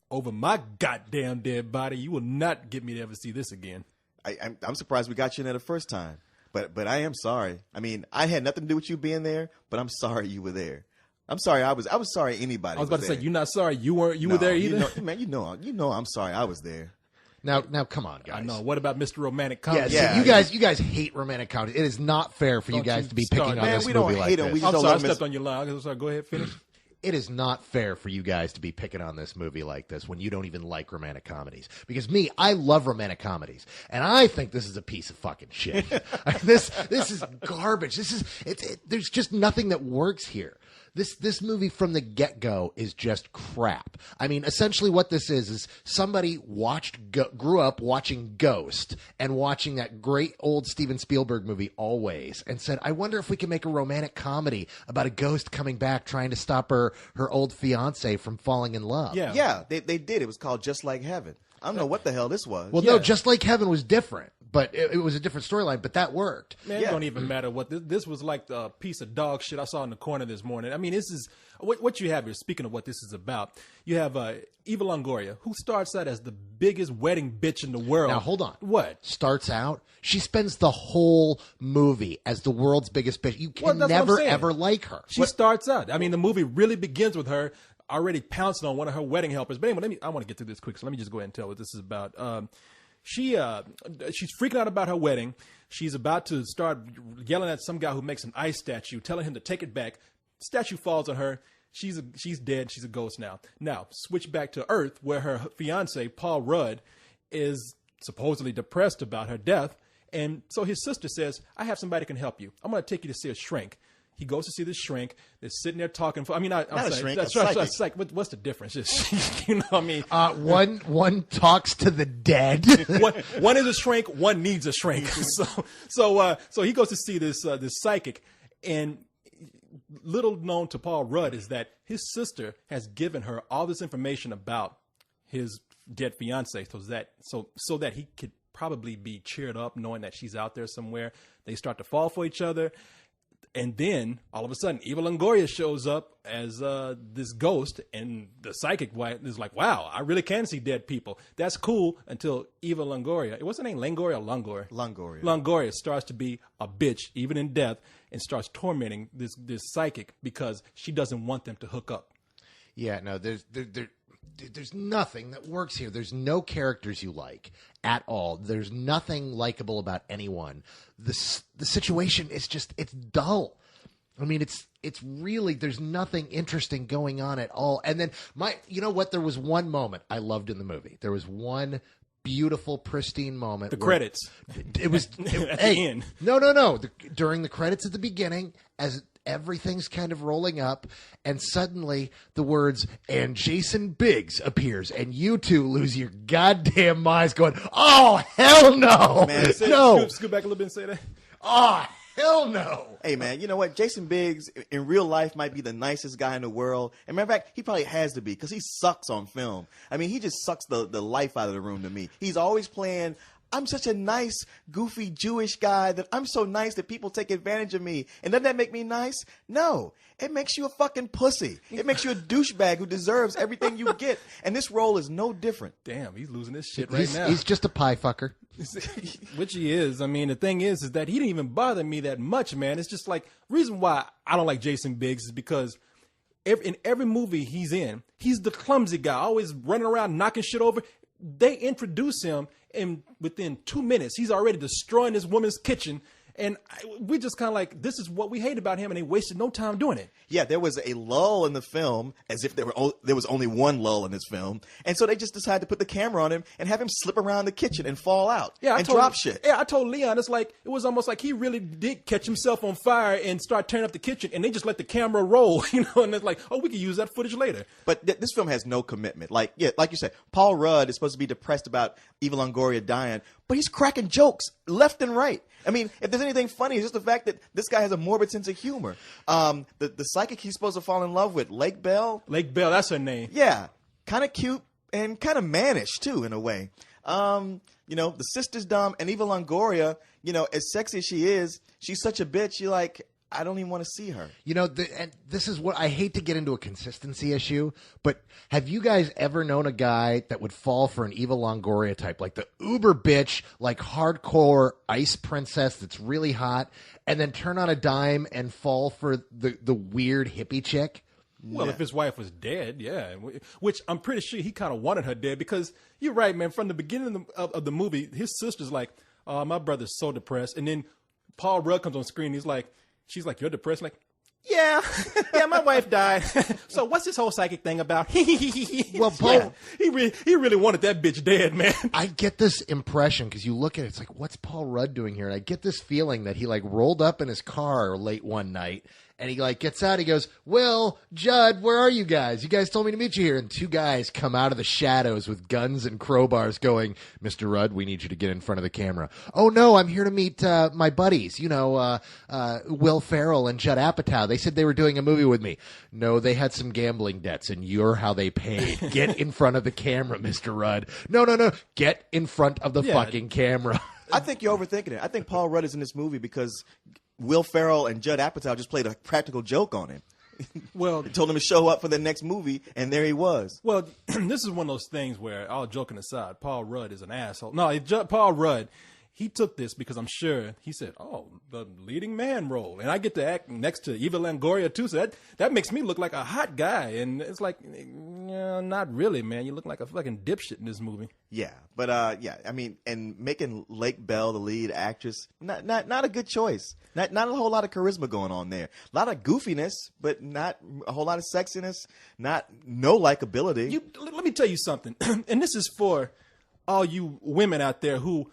over my goddamn dead body. You will not get me to ever see this again. I'm surprised we got you in there the first time. But I am sorry. I mean, I had nothing to do with you being there, but I'm sorry you were there. I'm sorry I was sorry anybody. I was about to say, you're not sorry you were there either. You know I'm sorry I was there. Now, come on, guys. I know. What about Mr. Romantic Comedy? You guys hate romantic comedy. It is not fair for you guys to be picking on this movie like this. I'm sorry, I stepped on your line. I'm sorry. Go ahead, finish. It is not fair for you guys to be picking on this movie like this when you don't even like romantic comedies. Because I love romantic comedies, and I think this is a piece of fucking shit. This is garbage. There's just nothing that works here. This movie from the get-go is just crap. I mean, essentially what this is somebody grew up watching Ghost and watching that great old Steven Spielberg movie Always and said, I wonder if we can make a romantic comedy about a ghost coming back trying to stop her old fiance from falling in love. Yeah, they did. It was called Just Like Heaven. I don't know what the hell this was. Well, no, Just Like Heaven was different, but it was a different storyline, but that worked. Man, it don't even matter what this was like the piece of dog shit I saw in the corner this morning. I mean, this is what you have here. Speaking of what this is about, you have Eva Longoria, who starts out as the biggest wedding bitch in the world. Now, hold on. What? Starts out, she spends the whole movie as the world's biggest bitch. You can never, ever like her. She starts out. I mean, the movie really begins with her already pouncing on one of her wedding helpers. But anyway, I want to get through this quick, so let me just go ahead and tell what this is about. She's freaking out about her wedding. She's about to start yelling at some guy who makes an ice statue, telling him to take it back. Statue falls on her. She's dead. She's a ghost now. Now, switch back to Earth, where her fiance, Paul Rudd, is supposedly depressed about her death. And so his sister says, I have somebody who can help you. I'm going to take you to see a shrink. He goes to see this shrink. They're sitting there talking. Not a shrink, a psychic. What's the difference? You know what I mean? One talks to the dead. one is a shrink. One needs a shrink. So he goes to see this psychic, and little known to Paul Rudd is that his sister has given her all this information about his dead fiance, so that he could probably be cheered up knowing that she's out there somewhere. They start to fall for each other. And then, all of a sudden, Eva Longoria shows up as this ghost, and the psychic is like, wow, I really can see dead people. That's cool until Eva Longoria, what's her name, Longoria or Longoria? Longoria. Longoria starts to be a bitch, even in death, and starts tormenting this psychic because she doesn't want them to hook up. Yeah, no, there's nothing that works here. There's no characters you like at all. There's nothing likable about anyone. The situation is it's dull. I mean, it's really, there's nothing interesting going on at all. And then you know what? There was one moment I loved in the movie. There was one beautiful, pristine moment. The credits. It was at the end. No. During the credits at the beginning, as everything's kind of rolling up, and suddenly the words "and Jason Biggs" appears, and you two lose your goddamn minds, going, "Oh hell no, man, no!" Scoot back a little bit and say that. Oh hell no. Hey man, you know what? Jason Biggs in real life might be the nicest guy in the world. And matter of fact, he probably has to be because he sucks on film. I mean, he just sucks the life out of the room to me. He's always playing, I'm such a nice, goofy Jewish guy that I'm so nice that people take advantage of me. And doesn't that make me nice? No. It makes you a fucking pussy. It makes you a douchebag who deserves everything you get. And this role is no different. Damn, he's losing his shit right now. He's just a pie fucker. Which he is. I mean, the thing is that he didn't even bother me that much, man. It's just like, reason why I don't like Jason Biggs is because in every movie he's in, he's the clumsy guy, always running around knocking shit over. They introduce him, and within 2 minutes, he's already destroying this woman's kitchen. And we just kind of like, this is what we hate about him, and they wasted no time doing it. Yeah, there was a lull in the film, as if there was only one lull in this film. And so they just decided to put the camera on him and have him slip around the kitchen and fall out drop shit. Yeah, I told Leon, it was almost like he really did catch himself on fire and start tearing up the kitchen, and they just let the camera roll, and it's like, oh, we can use that footage later. But this film has no commitment. Like you said, Paul Rudd is supposed to be depressed about Eva Longoria dying, but he's cracking jokes left and right. I mean, if there's anything funny, it's just the fact that this guy has a morbid sense of humor. The psychic he's supposed to fall in love with, Lake Bell. Lake Bell, that's her name. Yeah, kind of cute and kind of mannish too, in a way. The sister's dumb, and Eva Longoria, as sexy as she is, she's such a bitch. You're like, I don't even want to see her. You know, and this is what I hate to get into a consistency issue, but have you guys ever known a guy that would fall for an Eva Longoria type, like the uber bitch, like hardcore ice princess that's really hot, and then turn on a dime and fall for the weird hippie chick? Well, if his wife was dead, yeah. Which I'm pretty sure he kind of wanted her dead because you're right, man. From the beginning of the movie, his sister's like, "Oh, my brother's so depressed," and then Paul Rudd comes on screen. She's like, "You're depressed?" I'm like, yeah, my wife died. So what's this whole psychic thing about? Well, Paul, he really wanted that bitch dead, man. I get this impression because you look at it, it's like, what's Paul Rudd doing here? And I get this feeling that he like rolled up in his car late one night and he like gets out. He goes, "Will, Judd, where are you guys? You guys told me to meet you here." And two guys come out of the shadows with guns and crowbars going, "Mr. Rudd, we need you to get in front of the camera." "Oh, no, I'm here to meet my buddies, Will Ferrell and Judd Apatow. They said they were doing a movie with me." "No, they had some gambling debts, and you're how they paid. Get in front of the camera, Mr. Rudd." No. Get in front of the fucking camera. I think you're overthinking it. I think Paul Rudd is in this movie because Will Ferrell and Judd Apatow just played a practical joke on him. Well, They told him to show up for the next movie, and there he was. Well, this is one of those things where, all joking aside, Paul Rudd is an asshole. No, Paul Rudd, he took this because I'm sure he said, "Oh, the leading man role, and I get to act next to Eva Longoria too, so that makes me look like a hot guy." And it's like, not really, man. You look like a fucking dipshit in this movie. Yeah, but I mean, and making Lake Bell the lead actress, not a good choice. Not a whole lot of charisma going on there. A lot of goofiness, but not a whole lot of sexiness. No likability. Let me tell you something, and this is for all you women out there who,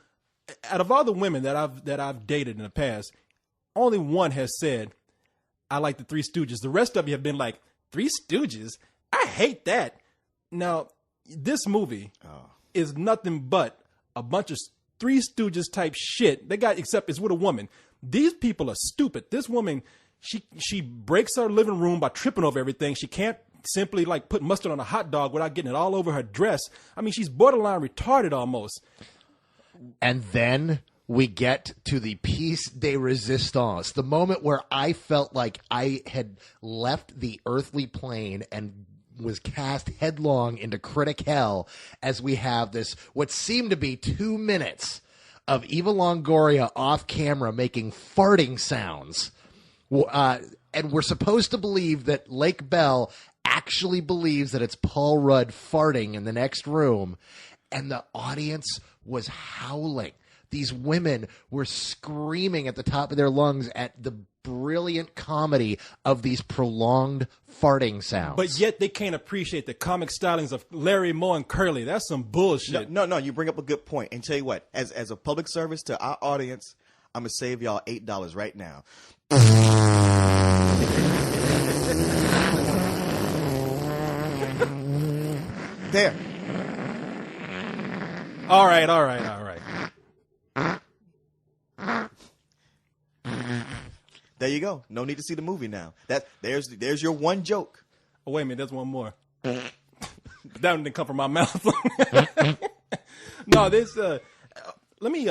out of all the women that I've dated in the past, only one has said, "I like the Three Stooges." The rest of you have been like, "Three Stooges? I hate that." Now, this movie is nothing but a bunch of Three Stooges type shit. Except it's with a woman. These people are stupid. This woman, she breaks her living room by tripping over everything. She can't simply like put mustard on a hot dog without getting it all over her dress. I mean, she's borderline retarded almost. And then we get to the piece de resistance, the moment where I felt like I had left the earthly plane and was cast headlong into critic hell, as we have this, what seemed to be 2 minutes of Eva Longoria off camera making farting sounds. And we're supposed to believe that Lake Bell actually believes that it's Paul Rudd farting in the next room. And the audience was howling. These women were screaming at the top of their lungs at the brilliant comedy of these prolonged farting sounds. But yet they can't appreciate the comic stylings of Larry Moe and Curly. That's some bullshit. No, you bring up a good point. And tell you what, as a public service to our audience, I'm going to save y'all $8 right now. There. All right. There you go. No need to see the movie now. There's your one joke. Oh, wait a minute. There's one more. That one didn't come from my mouth. No, this. Let me